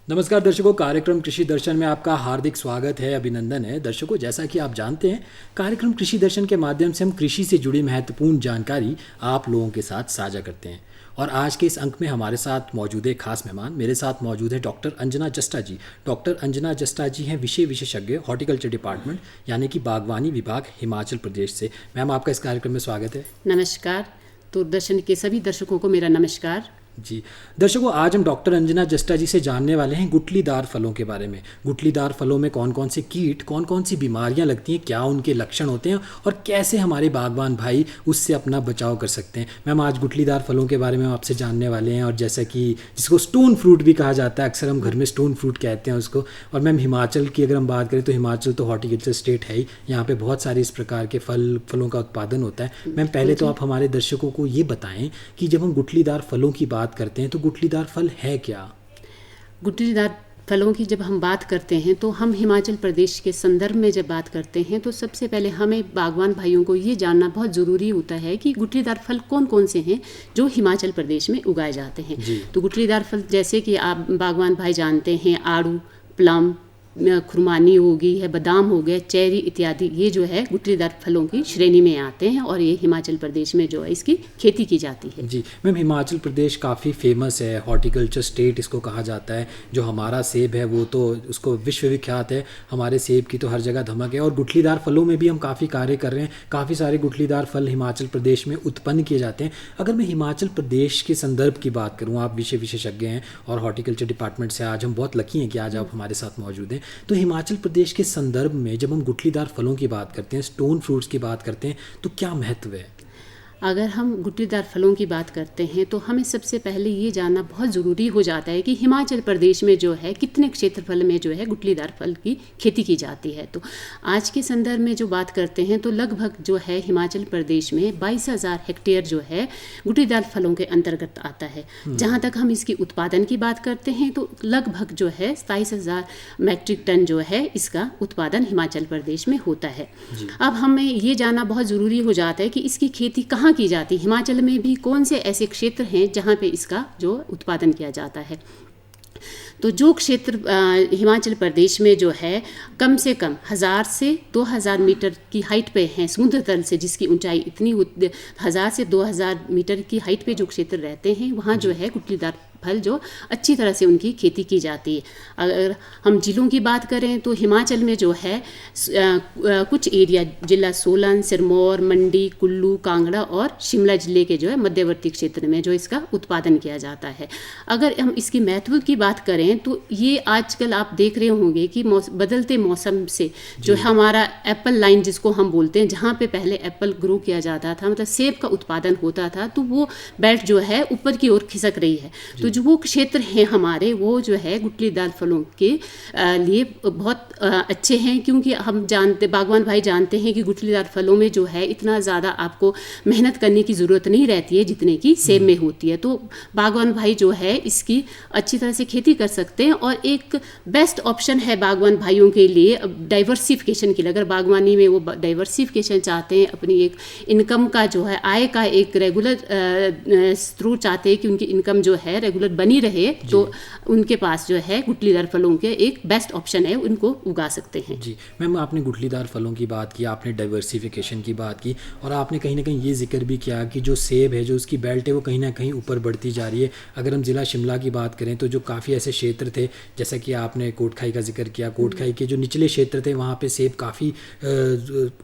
नमस्कार दर्शकों, कार्यक्रम कृषि दर्शन में आपका हार्दिक स्वागत है, अभिनंदन है। दर्शकों, जैसा कि आप जानते हैं, कार्यक्रम कृषि दर्शन के माध्यम से हम कृषि से जुड़ी महत्वपूर्ण जानकारी आप लोगों के साथ साझा करते हैं। और आज के इस अंक में हमारे साथ मौजूद है खास मेहमान। मेरे साथ मौजूद है डॉक्टर अंजना जस्टा जी। डॉक्टर अंजना जस्टा जी हैं विषय विशेषज्ञ हॉर्टिकल्चर डिपार्टमेंट यानी कि बागवानी विभाग, हिमाचल प्रदेश से। मैम, आपका इस कार्यक्रम में स्वागत है। नमस्कार। दूरदर्शन के सभी दर्शकों को मेरा नमस्कार। जी दर्शकों, आज हम डॉक्टर अंजना जस्टा जी से जानने वाले हैं गुठलीदार फलों के बारे में। गुठलीदार फलों में कौन कौन से कीट, कौन कौन सी बीमारियां लगती हैं, क्या उनके लक्षण होते हैं और कैसे हमारे बागवान भाई उससे अपना बचाव कर सकते हैं। मैम, आज गुठलीदार फलों के बारे में हम आपसे जानने वाले हैं, और जैसा कि जिसको स्टोन फ्रूट भी कहा जाता है, अक्सर हम घर में स्टोन फ्रूट कहते हैं उसको। और मैम, हिमाचल की अगर हम बात करें तो हिमाचल तो हॉर्टिकल्चर स्टेट है ही, यहाँ पे बहुत सारे इस प्रकार के फलों का उत्पादन होता है। मैम, पहले तो आप हमारे दर्शकों को ये बताएं कि जब हम गुठलीदार फलों की बात करते हैं तो गुठलीदार फल है क्या? गुठलीदार फलों की जब हम बात करते हैं तो हम हिमाचल प्रदेश के संदर्भ में जब बात करते हैं तो सबसे पहले हमें बागवान भाइयों को ये जानना बहुत ज़रूरी होता है कि गुठलीदार फल कौन कौन से हैं जो हिमाचल प्रदेश में उगाए जाते हैं। तो गुठलीदार फल जैसे कि आप बागवान भाई जानते हैं, आड़ू, प्लम, खुरमानी हो गई है, बादाम हो गया, चेरी इत्यादि, ये जो है गुठलीदार फलों की श्रेणी में आते हैं और ये हिमाचल प्रदेश में जो है इसकी खेती की जाती है। जी मैम, हिमाचल प्रदेश काफ़ी फेमस है, हॉर्टिकल्चर स्टेट इसको कहा जाता है। जो हमारा सेब है वो तो उसको विश्व विख्यात है, हमारे सेब की तो हर जगह धमक है। और गुठलीदार फलों में भी हम काफ़ी कार्य कर रहे हैं, काफ़ी सारे गुठलीदार फल हिमाचल प्रदेश में उत्पन्न किए जाते हैं। अगर मैं हिमाचल प्रदेश के संदर्भ की बात करूँ, आप विषय विशेषज्ञ हैं और हॉर्टिकल्चर डिपार्टमेंट से आज हम बहुत लकी हैं कि आज आप हमारे साथ मौजूद हैं। तो हिमाचल प्रदेश के संदर्भ में जब हम गुठलीदार फलों की बात करते हैं, स्टोन फ्रूट्स की बात करते हैं, तो क्या महत्व है? अगर हम गुठलीदार फलों की बात करते हैं तो हमें सबसे पहले ये जानना बहुत ज़रूरी हो जाता है कि हिमाचल प्रदेश में जो है कितने क्षेत्रफल में जो है गुठलीदार फल की खेती की जाती है। तो आज के संदर्भ में जो बात करते हैं तो लगभग जो है हिमाचल प्रदेश में 22,000 हेक्टेयर जो है गुठलीदार फलों के अंतर्गत आता है। जहाँ तक हम इसकी उत्पादन की बात करते हैं तो लगभग जो है 27,000 मैट्रिक टन जो है इसका उत्पादन हिमाचल प्रदेश में होता है। अब हमें ये जानना बहुत ज़रूरी हो जाता है कि इसकी खेती कहाँ की जाती है, हिमाचल में भी कौन से ऐसे क्षेत्र हैं जहाँ पे इसका जो उत्पादन किया जाता है। तो जो क्षेत्र हिमाचल प्रदेश में जो है कम से कम 1000 से 2000 मीटर की हाइट पे हैं, समुद्र तल से जिसकी ऊंचाई इतनी 1000 से 2000 मीटर की हाइट पे जो क्षेत्र रहते हैं वहाँ जो है गुठलीदार फल जो अच्छी तरह से उनकी खेती की जाती है। अगर हम जिलों की बात करें तो हिमाचल में जो है कुछ एरिया, जिला सोलन, सिरमौर, मंडी, कुल्लू, कांगड़ा और शिमला जिले के जो है मध्यवर्ती क्षेत्र में जो इसका उत्पादन किया जाता है। अगर हम इसकी महत्व की बात करें तो ये आजकल आप देख रहे होंगे कि बदलते मौसम से जो हमारा एप्पल लाइन जिसको हम बोलते हैं, जहाँ पे पहले एप्पल ग्रो किया जाता था, मतलब सेब का उत्पादन होता था, तो वो बेल्ट जो है ऊपर की ओर खिसक रही है। तो जो वो क्षेत्र हैं हमारे, वो जो है गुठलीदार फलों के लिए बहुत अच्छे हैं, क्योंकि हम जानते, बागवान भाई जानते हैं कि गुठलीदार फलों में जो है इतना ज़्यादा आपको मेहनत करने की ज़रूरत नहीं रहती है जितने की सेब में होती है। तो बागवान भाई जो है इसकी अच्छी तरह से खेती कर सकते हैं और एक बेस्ट ऑप्शन है बागवान भाइयों के लिए डाइवर्सिफिकेशन के लिए। अगर बागवानी में वो डाइवर्सिफिकेशन चाहते हैं, अपनी एक इनकम का जो है आय का एक रेगुलर स्रोत चाहते हैं कि उनकी इनकम जो है रेगुलर बनी रहे, तो उनके पास जो है गुठलीदार फलों के एक बेस्ट ऑप्शन है, उनको उगा सकते हैं। जी मैम, आपने गुठलीदार फलों की बात की, आपने डाइवर्सिफिकेशन की बात की, और आपने कहीं ना कहीं ये जिक्र भी किया कि जो सेब है, जो उसकी बेल्ट है, वो कहीं ना कहीं ऊपर बढ़ती जा रही है। अगर हम ज़िला शिमला की बात करें तो जो काफ़ी ऐसे क्षेत्र थे, जैसा कि आपने कोटखाई का जिक्र किया, कोटखाई के जो निचले क्षेत्र थे वहाँ पे सेब काफ़ी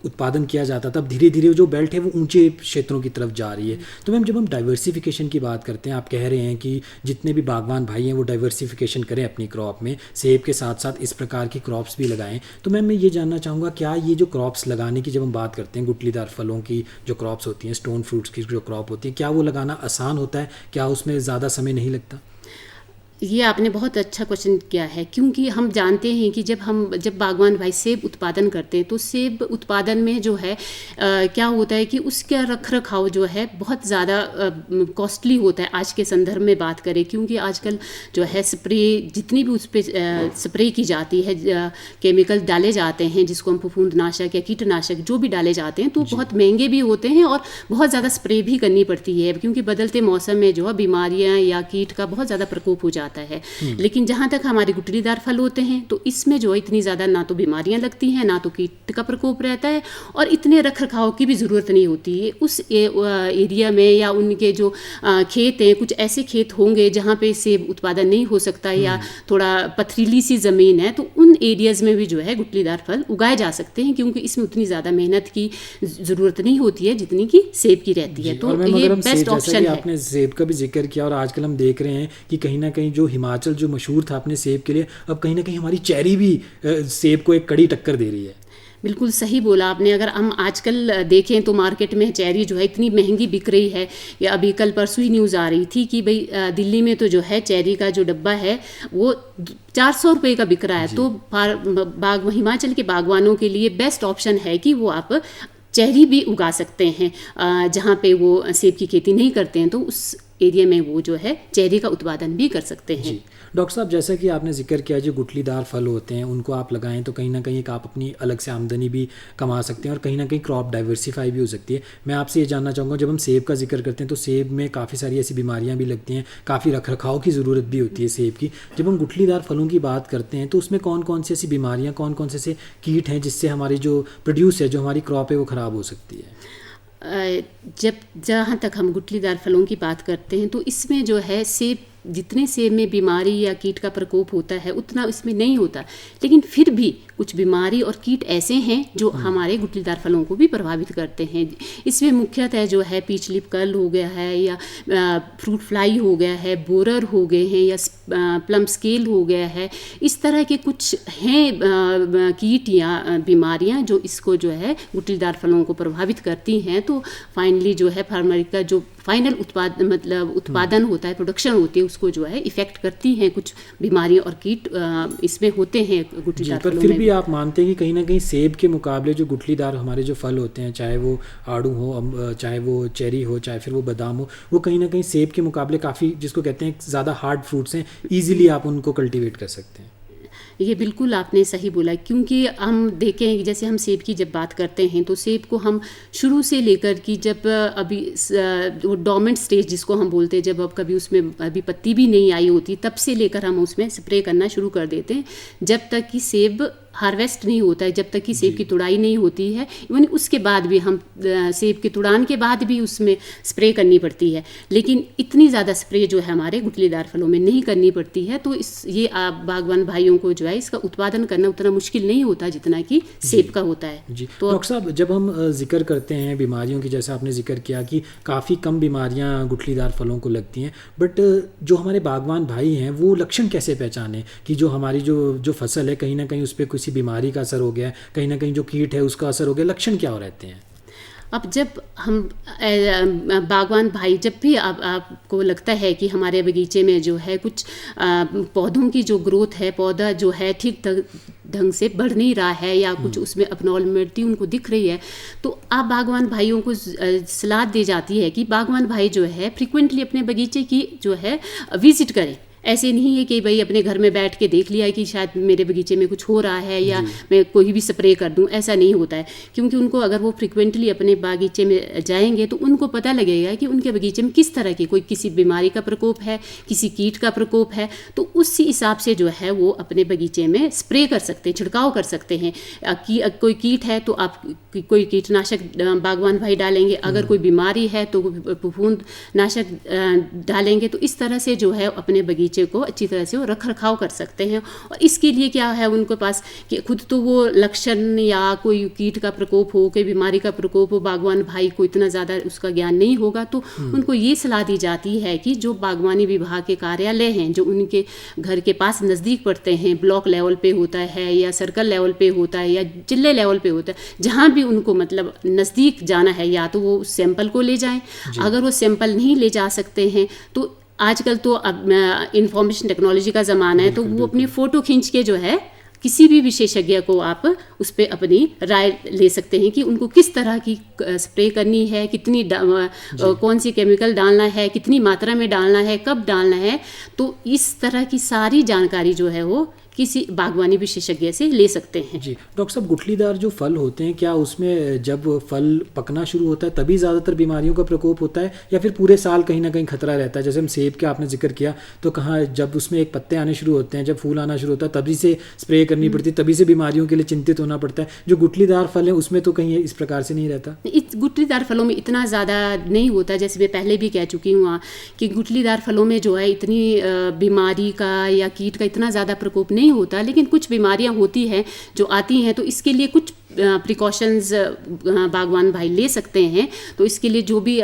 उत्पादन किया जाता था। अब धीरे धीरे जो बेल्ट है वो ऊंचे क्षेत्रों की तरफ जा रही है। तो मैम, जब हम डाइवर्सिफिकेशन की बात करते हैं, आप कह रहे हैं कि जितने भी बागवान भाई हैं वो डाइवर्सिफिकेशन करें अपनी क्रॉप में, सेब के साथ साथ इस प्रकार की क्रॉप्स भी लगाएं। तो मैम, मैं ये जानना चाहूँगा, क्या ये जो क्रॉप्स लगाने की जब हम बात करते हैं, गुठलीदार फलों की जो क्रॉप्स होती हैं, स्टोन फ्रूट्स की जो क्रॉप होती है, क्या वो लगाना आसान होता है? क्या उसमें ज़्यादा समय नहीं लगता? ये आपने बहुत अच्छा क्वेश्चन किया है, क्योंकि हम जानते हैं कि जब बागवान भाई सेब उत्पादन करते हैं तो सेब उत्पादन में जो है क्या होता है कि उसका रख रखाव जो है बहुत ज़्यादा कॉस्टली होता है आज के संदर्भ में बात करें, क्योंकि आजकल जो है स्प्रे, जितनी भी उस पर स्प्रे की जाती है, केमिकल डाले जाते हैं जिसको हम फफूंदनाशक या कीटनाशक जो भी डाले जाते हैं, तो बहुत महंगे भी होते हैं और बहुत ज़्यादा स्प्रे भी करनी पड़ती है, क्योंकि बदलते मौसम में जो है बीमारियाँ या कीट का बहुत ज़्यादा प्रकोप हो जाता जाता है। लेकिन जहाँ तक हमारे गुठलीदार फल होते हैं तो इसमें जो है इतनी ज़्यादा ना तो बीमारियाँ लगती हैं, ना तो कीट का प्रकोप रहता है, और इतने रख रखाव की भी ज़रूरत नहीं होती है। उस एरिया में या उनके जो खेत हैं, कुछ ऐसे खेत होंगे जहाँ पे सेब उत्पादन नहीं हो सकता या थोड़ा पथरीली सी ज़मीन है, तो उन एरियाज़ में भी जो है गुठलीदार फल उगाए जा सकते हैं, क्योंकि इसमें उतनी ज़्यादा मेहनत की ज़रूरत नहीं होती है जितनी कि सेब की रहती है। तो ये बेस्ट ऑप्शन है। आपने सेब का भी जिक्र किया और आजकल हम देख रहे हैं कि कहीं ना कहीं जो हिमाचल जो मशहूर था अपने सेब के लिए, अब कहीं ना कहीं हमारी चेरी भी सेब को एक कड़ी टक्कर दे रही है। बिल्कुल सही बोला आपने। अगर हम आजकल देखें तो मार्केट में चेरी जो है इतनी महंगी बिक रही है। या अभी कल परसों ही न्यूज़ आ रही थी कि भाई दिल्ली में तो जो है चेरी का जो डब्बा है वो 400 रुपये का बिक रहा है। तो हिमाचल के बागवानों के लिए बेस्ट ऑप्शन है कि वो आप चेरी भी उगा सकते हैं। जहाँ पे वो सेब की खेती नहीं करते हैं तो उस एरिया में वो जो है चेरी का उत्पादन भी कर सकते हैं। डॉक्टर साहब, जैसा कि आपने जिक्र किया जो गुठलीदार फल होते हैं उनको आप लगाएं तो कहीं ना कहीं एक आप अपनी अलग से आमदनी भी कमा सकते हैं और कहीं ना कहीं क्रॉप डाइवर्सिफाई भी हो सकती है। मैं आपसे ये जानना चाहूँगा, जब हम सेब का जिक्र करते हैं तो सेब में काफ़ी सारी ऐसी बीमारियाँ भी लगती हैं, काफ़ी रख रखाव की ज़रूरत भी होती है सेब की। जब हम गुठलीदार फलों की बात करते हैं तो उसमें कौन कौन सी ऐसी बीमारियाँ, कौन कौन से ऐसे कीट हैं जिससे हमारी जो प्रोड्यूस है, जो हमारी क्रॉप है, वो ख़राब हो सकती है? जहाँ तक हम गुठलीदार फलों की बात करते हैं तो इसमें जो है सेब, जितने सेब में बीमारी या कीट का प्रकोप होता है उतना इसमें नहीं होता, लेकिन फिर भी कुछ बीमारी और कीट ऐसे हैं जो हमारे गुठलीदार फलों को भी प्रभावित करते हैं। इसमें मुख्यतः जो है पीच लिप कर्ल हो गया है, या फ्रूट फ्लाई हो गया है, बोरर हो गए हैं, या प्लम स्केल हो गया है। इस तरह के कुछ हैं कीट या बीमारियां जो इसको जो है गुठलीदार फलों को प्रभावित करती हैं। तो फाइनली जो है फार्मर का जो फाइनल उत्पादन होता है, प्रोडक्शन होती है, उसको जो है इफेक्ट करती हैं कुछ बीमारियां और कीट इसमें होते हैं गुठलीदार फलों में। फिर भी आप मानते हैं कि कहीं ना कहीं सेब के मुकाबले जो गुठलीदार हमारे जो फल होते हैं, चाहे वो आड़ू हो, चाहे वो चेरी हो, चाहे फिर वो बादाम हो, वो कहीं ना कहीं सेब के मुकाबले काफ़ी, जिसको कहते हैं ज़्यादा हार्ड फ्रूट्स हैं, ईजिली आप उनको कल्टीवेट कर सकते हैं। ये बिल्कुल आपने सही बोला, क्योंकि हम देखें जैसे हम सेब की जब बात करते हैं तो सेब को हम शुरू से लेकर कि जब अभी वो डोमेंट स्टेज जिसको हम बोलते हैं, जब अब कभी उसमें अभी पत्ती भी नहीं आई होती, तब से लेकर हम उसमें स्प्रे करना शुरू कर देते हैं जब तक कि सेब हार्वेस्ट नहीं होता है, जब तक कि सेब की तुड़ाई नहीं होती है। इवन उसके बाद भी हम सेब की तुड़ान के बाद भी उसमें स्प्रे करनी पड़ती है, लेकिन इतनी ज़्यादा स्प्रे जो है हमारे गुठलीदार फलों में नहीं करनी पड़ती है। तो ये बागवान भाइयों को जो है इसका उत्पादन करना उतना मुश्किल नहीं होता जितना कि सेब का होता है। जी तो डॉक्टर साहब, जब हम जिक्र करते हैं बीमारियों की, जैसा आपने जिक्र किया कि काफ़ी कम बीमारियाँ गुठलीदार फलों को लगती हैं, बट जो हमारे बागवान भाई हैं वो लक्षण कैसे पहचाने कि जो हमारी जो फसल है कहीं ना कहीं उस पर किसी बीमारी का असर हो गया, कहीं ना कहीं जो कीट है उसका असर हो गया, लक्षण क्या हो रहते हैं? अब जब हम बागवान भाई, जब भी आपको लगता है कि हमारे बगीचे में जो है कुछ पौधों की जो ग्रोथ है, पौधा जो है ठीक ढंग से बढ़ नहीं रहा है या कुछ उसमें अबनॉर्मलिटी उनको दिख रही है, तो आप बागवान भाइयों को सलाह दी जाती है कि बागवान भाई जो है फ्रिक्वेंटली अपने बगीचे की जो है विजिट करें। ऐसे नहीं है कि भाई अपने घर में बैठ के देख लिया है कि शायद मेरे बगीचे में कुछ हो रहा है या मैं कोई भी स्प्रे कर दूं, ऐसा नहीं होता है। क्योंकि उनको अगर वो फ्रिक्वेंटली अपने बागीचे में जाएंगे तो उनको पता लगेगा कि उनके बगीचे में किस तरह की, कोई किसी बीमारी का प्रकोप है, किसी कीट का प्रकोप है, तो उसी हिसाब से जो है वो अपने बगीचे में स्प्रे कर सकते हैं, छिड़काव कर सकते हैं। कि कोई कीट है तो आप कोई कीटनाशक बागवान भाई डालेंगे, अगर कोई बीमारी है तो फफूंदनाशक डालेंगे। तो इस तरह से जो है अपने बगीचे को अच्छी तरह से वो रख रखाव कर सकते हैं। और इसके लिए क्या है उनके पास कि खुद तो वो लक्षण या कोई कीट का प्रकोप हो, कोई बीमारी का प्रकोप हो, बागवान भाई को इतना ज़्यादा उसका ज्ञान नहीं होगा, तो उनको ये सलाह दी जाती है कि जो बागवानी विभाग के कार्यालय हैं जो उनके घर के पास नज़दीक पड़ते हैं, ब्लॉक लेवल पे होता है या सर्कल लेवल पे होता है या जिले लेवल पे होता है, जहाँ भी उनको मतलब नज़दीक जाना है, या तो वो सैंपल को ले जाएं। अगर वो सैंपल नहीं ले जा सकते हैं तो आजकल तो अब इंफॉर्मेशन टेक्नोलॉजी का ज़माना है, तो वो अपनी फ़ोटो खींच के जो है किसी भी विशेषज्ञ को आप उस पर अपनी राय ले सकते हैं कि उनको किस तरह की स्प्रे करनी है, कितनी कौन सी केमिकल डालना है, कितनी मात्रा में डालना है, कब डालना है। तो इस तरह की सारी जानकारी जो है वो किसी बागवानी विशेषज्ञ से ले सकते हैं। जी डॉक्टर साहब, गुठलीदार जो फल होते हैं, क्या उसमें जब फल पकना शुरू होता है तभी ज़्यादातर बीमारियों का प्रकोप होता है, या फिर पूरे साल कहीं ना कहीं खतरा रहता है? जैसे हम सेब का आपने जिक्र किया, तो कहाँ जब उसमें एक पत्ते आने शुरू होते हैं, जब फूल आना शुरू होता है तभी से स्प्रे करनी पड़ती है, तभी से बीमारियों के लिए चिंतित होना पड़ता है। जो गुठलीदार फल है उसमें तो कहीं इस प्रकार से नहीं रहता? इस गुठलीदार फलों में इतना ज़्यादा नहीं होता, जैसे मैं पहले भी कह चुकी हूँ कि गुठलीदार फलों में जो है इतनी बीमारी का या कीट का इतना ज़्यादा प्रकोप नहीं होता, लेकिन कुछ बीमारियाँ होती हैं जो आती हैं, तो इसके लिए कुछ प्रिकॉशंस बागवान भाई ले सकते हैं। तो इसके लिए जो भी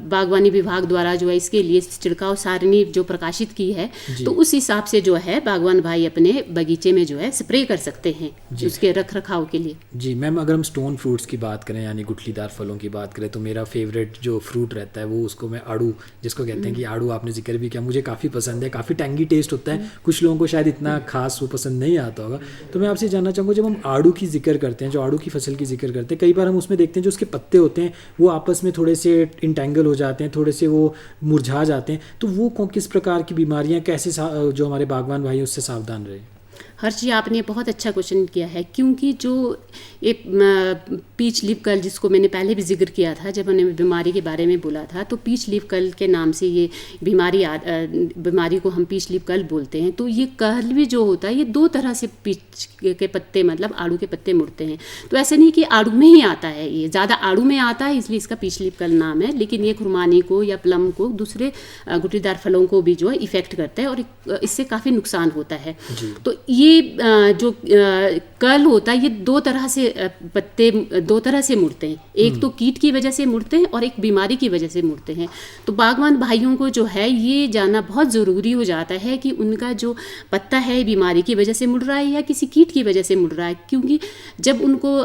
बागवानी विभाग द्वारा जो है इसके लिए छिड़काव सारणी जो प्रकाशित की है, तो उस हिसाब से जो है बागवान भाई अपने बगीचे में जो है स्प्रे कर सकते हैं उसके रख रखाव के लिए। जी मैम, अगर हम स्टोन फ्रूट्स की बात करें यानी गुठलीदार फलों की बात करें, तो मेरा फेवरेट जो फ्रूट रहता है वो, उसको मैं आड़ू जिसको कहते हैं कि आड़ू आपने जिक्र भी किया, मुझे काफ़ी पसंद है। काफ़ी टैंगी टेस्ट होता है, कुछ लोगों को शायद इतना खास वो पसंद नहीं आता होगा। तो मैं आपसे जानना चाहूँगा, जब हम आड़ू की जिक्र करते हैं, जो आड़ू की फसल की जिक्र करते हैं, कई बार हम उसमें देखते हैं जो उसके पत्ते होते हैं वो आपस में थोड़े से इंटेंगल हो जाते हैं, थोड़े से वो मुरझा जाते हैं। तो वो किस प्रकार की बीमारियां, कैसे जो हमारे बागवान भाई उससे सावधान रहे? हर्ष जी, आपने बहुत अच्छा क्वेश्चन किया है, क्योंकि जो एक पीच लीफ कर्ल जिसको मैंने पहले भी जिक्र किया था जब हमने बीमारी के बारे में बोला था, तो पीच लीफ कर्ल के नाम से ये बीमारी को हम पीच लीफ कर्ल बोलते हैं। तो ये कर्ल भी जो होता है ये दो तरह से पीच के पत्ते मतलब आड़ू के पत्ते मुड़ते हैं। तो ऐसे नहीं कि आड़ू में ही आता है, ये ज़्यादा आड़ू में आता है इसलिए इसका पीच लीफ कर्ल नाम है, लेकिन ये खुरमानी को या प्लम को, दूसरे गुठलीदार फलों को भी जो है इफेक्ट करता है और इससे काफ़ी नुकसान होता है। तो ये जो कर्ल होता है ये दो तरह से पत्ते दो तरह से मुड़ते हैं, एक तो कीट की वजह से मुड़ते हैं और एक बीमारी की वजह से मुड़ते हैं। तो बागवान भाइयों को जो है ये जानना बहुत ज़रूरी हो जाता है कि उनका जो पत्ता है बीमारी की वजह से मुड़ रहा है या किसी कीट की वजह से मुड़ रहा है, क्योंकि जब उनको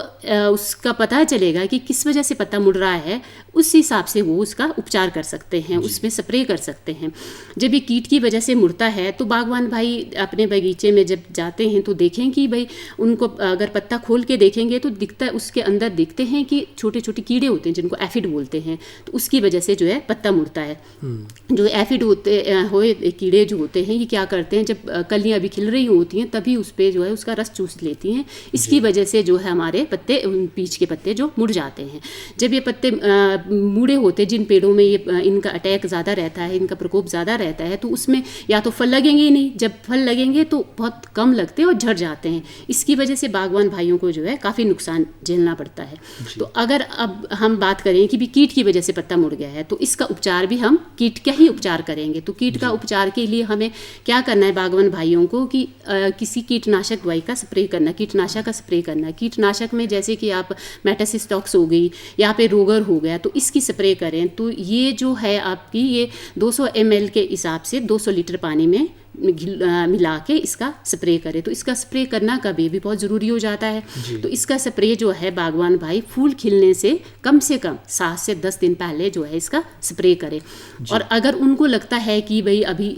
उसका पता चलेगा कि किस वजह से पत्ता मुड़ रहा है, उस हिसाब से वो उसका उपचार कर सकते हैं, उसमें स्प्रे कर सकते हैं। जब ये कीट की वजह से मुड़ता है तो बागवान भाई अपने बगीचे में जब जाते हैं तो देखें कि भाई उनको अगर पत्ता खोल के देखेंगे तो दिखता है, उसके अंदर दिखते हैं कि छोटे छोटे कीड़े होते हैं जिनको एफिड बोलते हैं, तो उसकी वजह से जो है पत्ता मुड़ता है। जो एफिड हुए कीड़े जो होते हैं ये क्या करते हैं, जब कलियां अभी खिल रही होती हैं तभी उस पर जो है उसका रस चूस लेती हैं, इसकी वजह से जो है हमारे पत्ते पीच के पत्ते जो मुड़ जाते हैं। जब ये पत्ते मुड़े होते जिन पेड़ों में ये इनका अटैक ज़्यादा रहता है, इनका प्रकोप ज़्यादा रहता है, तो उसमें या तो फल लगेंगे ही नहीं, जब फल लगेंगे तो बहुत कम लगते हैं और झड़ जाते हैं। इसकी वजह से बागवान भाइयों को जो है काफ़ी नुकसान झेलना पड़ता है। तो अगर अब हम बात करें कि भी कीट की वजह से पत्ता मुड़ गया है तो इसका उपचार भी हम कीट का ही उपचार करेंगे। तो कीट का उपचार के लिए हमें क्या करना है बागवान भाइयों को कि किसी कीटनाशक दवाई का स्प्रे करना, कीटनाशक का स्प्रे करना। कीटनाशक में जैसे कि आप मेटासिस्टॉक्स हो गई या पे रोगर हो गया तो इसकी स्प्रे करें। तो ये जो है आपकी ये 200 ml के हिसाब से 200 लीटर पानी में मिला के इसका स्प्रे करें। तो इसका स्प्रे करना कभी भी बहुत ज़रूरी हो जाता है। तो इसका स्प्रे जो है बागवान भाई फूल खिलने से कम 7 से 10 दिन पहले जो है इसका स्प्रे करें। और अगर उनको लगता है कि भाई अभी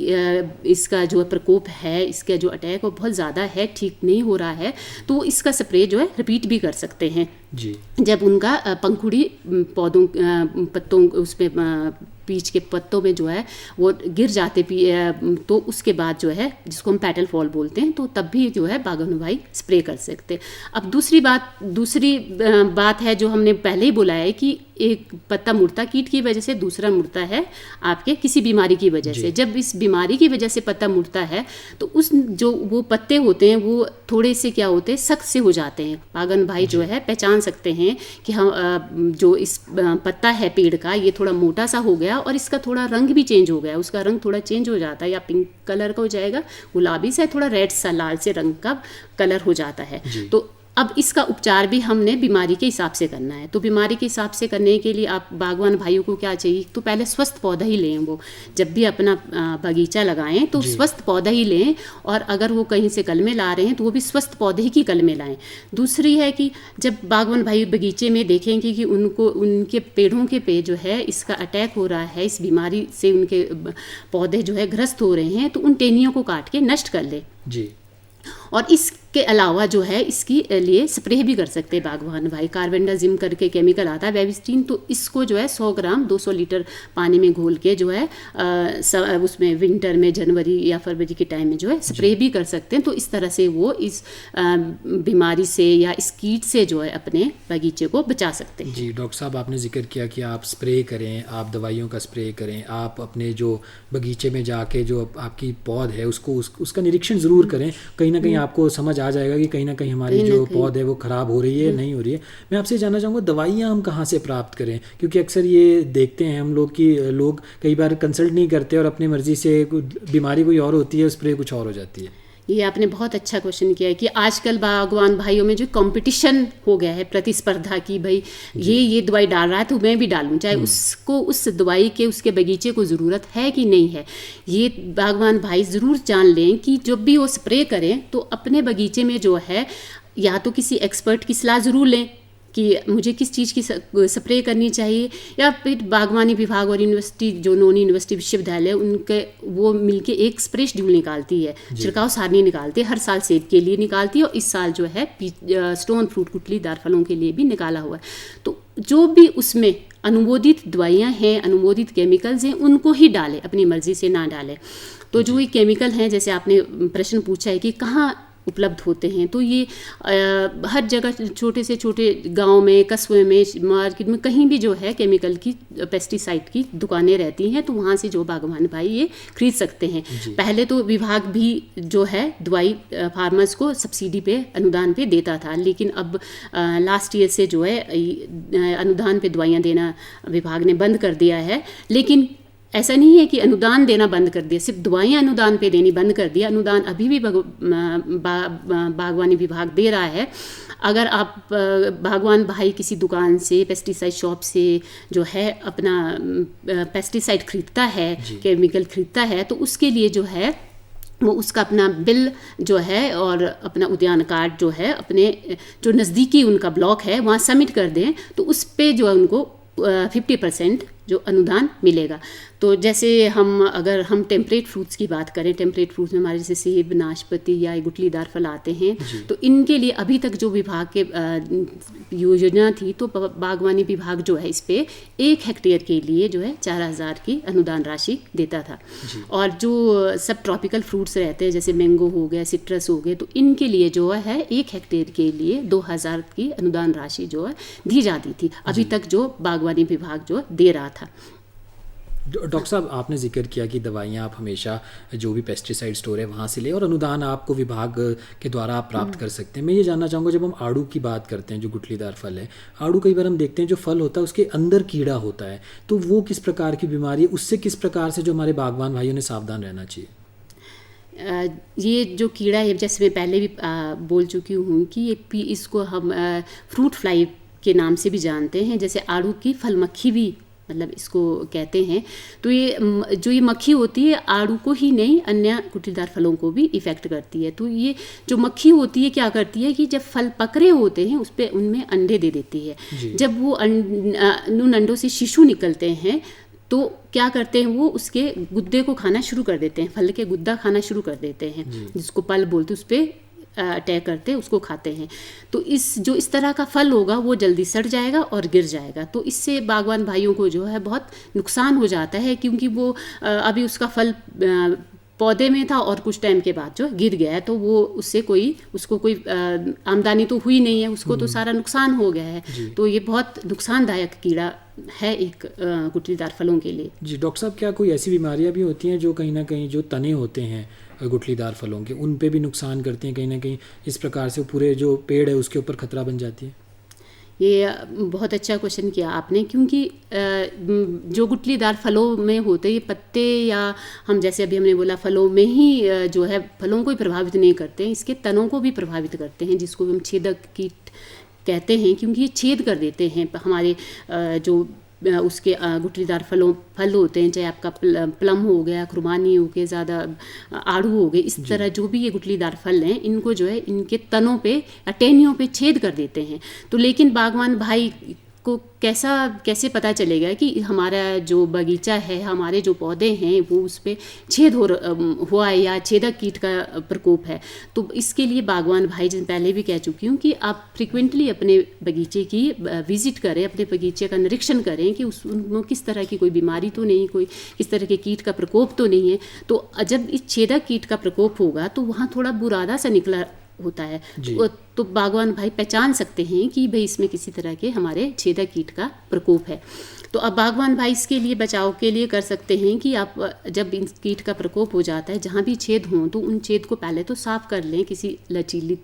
इसका जो प्रकोप है, इसका जो अटैक वो बहुत ज़्यादा है, ठीक नहीं हो रहा है, तो इसका स्प्रे जो है रिपीट भी कर सकते हैं जी। जब उनका पंखुड़ी पौधों पत्तों उस पर पीच के पत्तों में जो है वो गिर जाते तो उसके बाद जो है जिसको हम पेटल फॉल बोलते हैं, तो तब भी जो है बागवान भाई स्प्रे कर सकते हैं। अब दूसरी बात है जो हमने पहले ही बोला है कि एक पत्ता मुड़ता कीट की वजह से, दूसरा मुड़ता है आपके किसी बीमारी की वजह से। जब इस बीमारी की वजह से पत्ता मुड़ता है तो उस जो वो पत्ते होते हैं वो थोड़े से क्या होते हैं, सख्त से हो जाते हैं। बागवान भाई जो है पहचान सकते हैं कि हम जो इस पत्ता है पेड़ का ये थोड़ा मोटा सा हो गया और इसका थोड़ा रंग भी चेंज हो गया, उसका रंग थोड़ा चेंज हो जाता है, या पिंक कलर का हो जाएगा, गुलाबी सा थोड़ा रेड सा लाल से रंग का कलर हो जाता है। तो अब इसका उपचार भी हमने बीमारी के हिसाब से करना है। तो बीमारी के हिसाब से करने के लिए आप बागवान भाइयों को क्या चाहिए, तो पहले स्वस्थ पौधा ही लें। वो जब भी अपना बगीचा लगाएं तो स्वस्थ पौधा ही लें, और अगर वो कहीं से कलमें ला रहे हैं तो वो भी स्वस्थ पौधे ही की कलमें लाएं। दूसरी है कि जब बागवान भाई बगीचे में देखेंगे कि उनके पेड़ों के पे जो है इसका अटैक हो रहा है, इस बीमारी से उनके पौधे जो है ग्रस्त हो रहे हैं, तो उन टहनियों को काट के नष्ट कर ले जी। और इसके अलावा जो है इसकी लिए स्प्रे भी कर सकते हैं बागवान भाई। कार्बेंडाजिम करके केमिकल आता है वेविस्टीन, तो इसको जो है 100 ग्राम 200 लीटर पानी में घोल के जो है उसमें विंटर में जनवरी या फरवरी के टाइम में जो है स्प्रे भी कर सकते हैं। तो इस तरह से वो इस बीमारी से या इस कीट से जो है अपने बगीचे को बचा सकते हैं। जी डॉक्टर साहब, आपने जिक्र किया कि आप स्प्रे करें, आप दवाइयों का स्प्रे करें, आप अपने जो बगीचे में जाके जो आपकी पौध है उसका निरीक्षण ज़रूर करें। कहीं ना कहीं आपको समझ आ जाएगा कि कहीं ना कहीं हमारी जो पौध है वो ख़राब हो रही है नहीं हो रही है। मैं आपसे जानना चाहूँगा दवाइयाँ हम कहाँ से प्राप्त करें, क्योंकि अक्सर ये देखते हैं हम लोग कि लोग कई बार कंसल्ट नहीं करते और अपनी मर्ज़ी से बीमारी कोई और होती है, स्प्रे कुछ और हो जाती है। ये आपने बहुत अच्छा क्वेश्चन किया है कि आजकल बागवान भाइयों में जो कंपटीशन हो गया है, प्रतिस्पर्धा की, भाई ये दवाई डाल रहा है तो मैं भी डालूं, चाहे उसको उस दवाई के उसके बगीचे को ज़रूरत है कि नहीं है। ये बागवान भाई ज़रूर जान लें कि जब भी वो स्प्रे करें तो अपने बगीचे में जो है या तो किसी एक्सपर्ट की सलाह ज़रूर लें कि मुझे किस चीज़ की स्प्रे करनी चाहिए, या फिर बागवानी विभाग और यूनिवर्सिटी जो नोनी यूनिवर्सिटी विश्वविद्यालय उनके वो मिलके एक स्प्रे शेड्यूल निकालती है, छिड़काव सारणी निकालती है, हर साल सेब के लिए निकालती है और इस साल जो है स्टोन फ्रूट गुठलीदार फलों के लिए भी निकाला हुआ है। तो जो भी उसमें अनुमोदित दवाइयाँ हैं, अनुमोदित केमिकल्स हैं, उनको ही डालें, अपनी मर्जी से ना डालें। तो जो ये केमिकल हैं, जैसे आपने प्रश्न पूछा है कि कहाँ उपलब्ध होते हैं, तो ये हर जगह छोटे से छोटे गांव में, कस्बे में, मार्केट में कहीं भी जो है केमिकल की पेस्टिसाइड की दुकानें रहती हैं, तो वहाँ से जो बागवान भाई ये खरीद सकते हैं। पहले तो विभाग भी जो है दवाई फार्मर्स को सब्सिडी पे, अनुदान पे देता था, लेकिन अब लास्ट ईयर से जो है अनुदान पे दवाइयाँ देना विभाग ने बंद कर दिया है। लेकिन ऐसा नहीं है कि अनुदान देना बंद कर दिया, सिर्फ दवाइयाँ अनुदान पे देनी बंद कर दिया। अनुदान अभी भी बागवानी विभाग दे रहा है। अगर आप बागवान भाई किसी दुकान से, पेस्टिसाइड शॉप से जो है अपना पेस्टिसाइड खरीदता है, केमिकल खरीदता है, तो उसके लिए जो है वो उसका अपना बिल जो है और अपना उद्यान कार्ड जो है अपने जो नज़दीकी उनका ब्लॉक है वहाँ सबमिट कर दें, तो उस पे जो है उनको 50% जो अनुदान मिलेगा। तो जैसे अगर हम टेम्परेट फ्रूट्स की बात करें, टेम्परेट फ्रूट्स में हमारे जैसे सेब, नाशपाती या गुठलीदार फल आते हैं, तो इनके लिए अभी तक जो विभाग के योजना थी, तो बागवानी विभाग जो है इस पे 1 हेक्टेयर के लिए जो है 4000 की अनुदान राशि देता था। और जो सब ट्रॉपिकल फ्रूट्स रहते हैं जैसे मैंगो हो गया, सिट्रस हो गए, तो इनके लिए जो है 1 हेक्टेयर के लिए 2000 की अनुदान राशि जो है दी जाती थी, अभी तक जो बागवानी विभाग जो दे रहा था। डॉक्टर साहब, आपने जिक्र किया कि दवाइयाँ आप हमेशा जो भी पेस्टिसाइड स्टोर है वहाँ से ले और अनुदान आपको विभाग के द्वारा आप प्राप्त कर सकते हैं। मैं ये जानना चाहूँगा, जब हम आड़ू की बात करते हैं, जो गुठलीदार फल है, आड़ू कई बार हम देखते हैं जो फल होता है उसके अंदर कीड़ा होता है, तो वो किस प्रकार की बीमारी है, उससे किस प्रकार से जो हमारे बागवान भाइयों ने सावधान रहना चाहिए? ये जो कीड़ा है, जैसे मैं पहले भी बोल चुकी हूँ कि इसको हम फ्रूट फ्लाई के नाम से भी जानते हैं, जैसे आड़ू की फल मक्खी भी मतलब इसको कहते हैं। तो ये मक्खी होती है आड़ू को ही नहीं, अन्य गुठलीदार फलों को भी इफ़ेक्ट करती है। तो ये जो मक्खी होती है क्या करती है कि जब फल पक रहे होते हैं उनमें अंडे दे देती है। जब वो उन अंडों से शिशु निकलते हैं तो क्या करते हैं, वो उसके गुद्दे को खाना शुरू कर देते हैं, फल के गुद्दा खाना शुरू कर देते हैं, जिसको पल बोलते, उस पर अटैक करते हैं, उसको खाते हैं। तो इस तरह का फल होगा वो जल्दी सड़ जाएगा और गिर जाएगा। तो इससे बागवान भाइयों को जो है बहुत नुकसान हो जाता है, क्योंकि वो अभी उसका फल पौधे में था और कुछ टाइम के बाद जो गिर गया है, तो वो उसको कोई आमदनी तो हुई नहीं है, उसको तो सारा नुकसान हो गया है। तो ये बहुत नुकसानदायक कीड़ा है एक गुठलीदार फलों के लिए। जी डॉक्टर साहब, क्या कोई ऐसी बीमारियां भी होती हैं जो कहीं ना कहीं जो तने होते हैं गुठलीदार फलों के, उन पे भी नुकसान करते हैं, कहीं ना कहीं इस प्रकार से पूरे जो पेड़ है उसके ऊपर खतरा बन जाती है? ये बहुत अच्छा क्वेश्चन किया आपने, क्योंकि जो गुठलीदार फलों में होते हैं ये पत्ते, या हम जैसे अभी हमने बोला फलों में ही जो है फलों को ही प्रभावित नहीं करते हैं, इसके तनों को भी प्रभावित करते हैं, जिसको हम छेदक कीट कहते हैं, क्योंकि ये छेद कर देते हैं हमारे जो उसके गुठलीदार फल होते हैं, चाहे आपका प्लम हो गया, खुरमानी हो गया, ज़्यादा आड़ू हो गए, इस तरह जो भी ये गुठलीदार फल हैं, इनको जो है इनके तनों पे या टहनियों पे छेद कर देते हैं। तो लेकिन बागवान भाई को कैसे पता चलेगा कि हमारा जो बगीचा है, हमारे जो पौधे हैं वो उस पर छेद हुआ है या छेदक कीट का प्रकोप है। तो इसके लिए बागवान भाई, जैसे पहले भी कह चुकी हूँ, कि आप फ्रिक्वेंटली अपने बगीचे की विजिट करें, अपने बगीचे का निरीक्षण करें कि उनमें किस तरह की कोई बीमारी तो नहीं, कोई किस तरह के कीट का प्रकोप तो नहीं है। तो जब इस छेदक कीट का प्रकोप होगा तो वहाँ थोड़ा बुरादा सा निकला होता है, तो बागवान भाई पहचान सकते हैं कि भाई इसमें किसी तरह के हमारे छेदक कीट का प्रकोप है। तो अब बागवान भाई इसके लिए बचाव के लिए कर सकते हैं कि आप जब इन कीट का प्रकोप हो जाता है, जहाँ भी छेद हों तो उन छेद को पहले तो साफ कर लें, किसी लचीली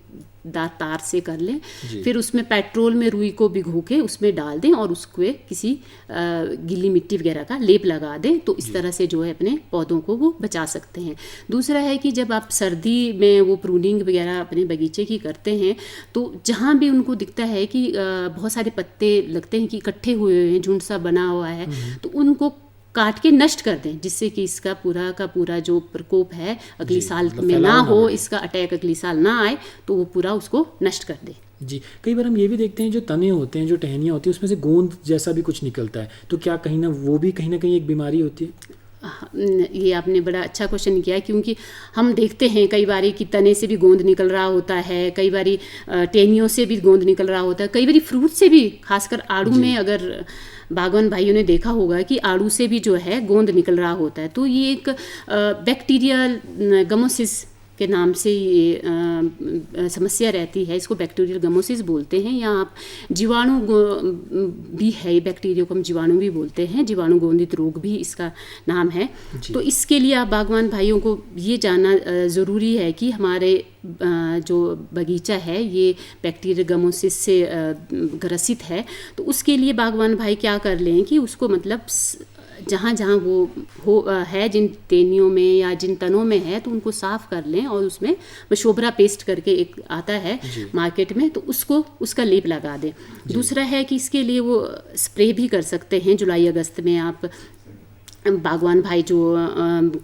तार से कर लें, फिर उसमें पेट्रोल में रुई को भिगो के उसमें डाल दें और उसको किसी गीली मिट्टी वगैरह का लेप लगा दें। तो इस तरह से जो है अपने पौधों को वो बचा सकते हैं। दूसरा है कि जब आप सर्दी में वो प्रूनिंग वगैरह अपने बगीचे की करते हैं तो जहाँ भी उनको दिखता है कि बहुत सारे पत्ते लगते हैं कि इकट्ठे हुए हैं, झुंड सा बना हुआ है, तो उनको काट के नष्ट कर दें, जिससे कि इसका पूरा का पूरा जो प्रकोप है अगली साल में ना हो, इसका अटैक अगली साल ना आए, तो वो पूरा उसको नष्ट कर दें। जी, कई बार हम ये भी देखते हैं जो तने होते हैं, जो टहनियाँ होती हैं, उसमें से गोंद जैसा भी कुछ निकलता है, तो क्या कहीं ना वो भी कहीं ना कहीं एक बीमारी होती है? ये आपने बड़ा अच्छा क्वेश्चन किया है, क्योंकि हम देखते हैं कई बारी कि तने से भी गोंद निकल रहा होता है, कई बारी टहनियों से भी गोंद निकल रहा होता है, कई बारी फ्रूट से भी, खासकर आड़ू में अगर बागवान भाइयों ने देखा होगा कि आड़ू से भी जो है गोंद निकल रहा होता है। तो ये एक बैक्टीरियल गमोसिस के नाम से ये समस्या रहती है, इसको बैक्टीरियल गमोसिस बोलते हैं, या आप जीवाणु भी है, बैक्टीरिया को हम जीवाणु भी बोलते हैं, जीवाणु गोंदित रोग भी इसका नाम है। तो इसके लिए आप बागवान भाइयों को ये जानना ज़रूरी है कि हमारे जो बगीचा है ये बैक्टीरियल गमोसिस से ग्रसित है। तो उसके लिए बागवान भाई क्या कर लें कि उसको मतलब जहाँ जहाँ वो है, जिन टेनियों में या जिन तनों में है, तो उनको साफ़ कर लें और उसमें शोभरा पेस्ट करके एक आता है मार्केट में, तो उसका लेप लगा दें। दूसरा है कि इसके लिए वो स्प्रे भी कर सकते हैं। जुलाई अगस्त में आप बागवान भाई जो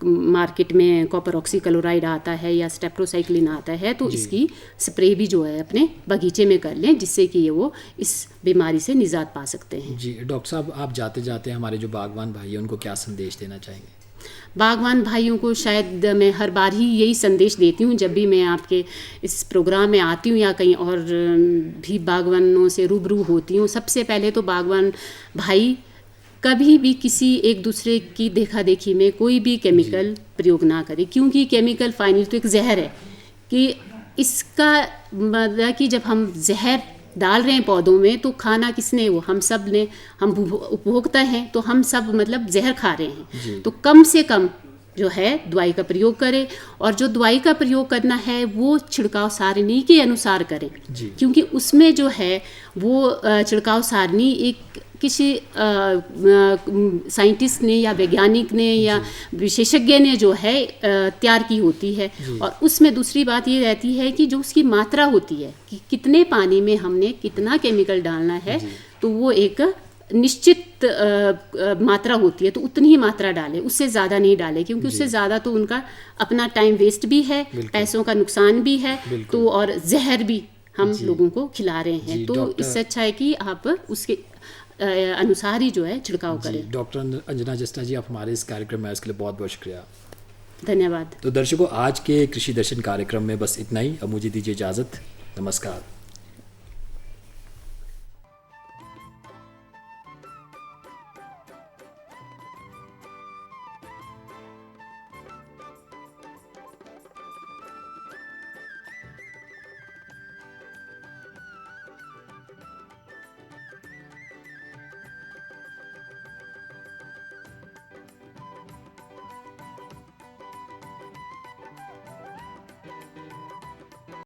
मार्केट में कॉपर ऑक्सीक्लोराइड आता है या स्टेप्टोसाइक्लिन आता है, तो इसकी स्प्रे भी जो है अपने बगीचे में कर लें, जिससे कि वो इस बीमारी से निजात पा सकते हैं। जी डॉक्टर साहब, आप जाते जाते हमारे जो बागवान भाई हैं उनको क्या संदेश देना चाहेंगे? बागवान भाइयों को शायद मैं हर बार ही यही संदेश देती हूँ जब भी मैं आपके इस प्रोग्राम में आती हूँ या कहीं और भी बागवानों से रूबरू होती हूँ। सबसे पहले तो बागवान भाई कभी भी किसी एक दूसरे की देखा देखी में कोई भी केमिकल प्रयोग ना करें, क्योंकि केमिकल फाइनली तो एक जहर है। कि इसका मतलब कि जब हम जहर डाल रहे हैं पौधों में, तो खाना किसने, वो हम सब ने, हम उपभोक्ता हैं, तो हम सब मतलब जहर खा रहे हैं। तो कम से कम जो है दवाई का प्रयोग करें, और जो दवाई का प्रयोग करना है वो छिड़काव सारणी के अनुसार करें, क्योंकि उसमें जो है वो छिड़काव सारणी एक किसी साइंटिस्ट ने या वैज्ञानिक ने या विशेषज्ञ ने जो है तैयार की होती है। और उसमें दूसरी बात ये रहती है कि जो उसकी मात्रा होती है कि कितने पानी में हमने कितना केमिकल डालना है, तो वो एक निश्चित मात्रा होती है, तो उतनी ही मात्रा डालें, उससे ज़्यादा नहीं डालें, क्योंकि उससे ज़्यादा तो उनका अपना टाइम वेस्ट भी है, पैसों का नुकसान भी है, तो और जहर भी हम लोगों को खिला रहे हैं। तो इससे अच्छा है कि आप उसके अनुसार ही जो है छिड़काव करें। डॉक्टर अंजना जस्टा जी, आप हमारे इस कार्यक्रम में इसके लिए बहुत बहुत शुक्रिया। धन्यवाद। तो दर्शकों, आज के कृषि दर्शन कार्यक्रम में बस इतना ही। अब मुझे दीजिए इजाज़त। नमस्कार।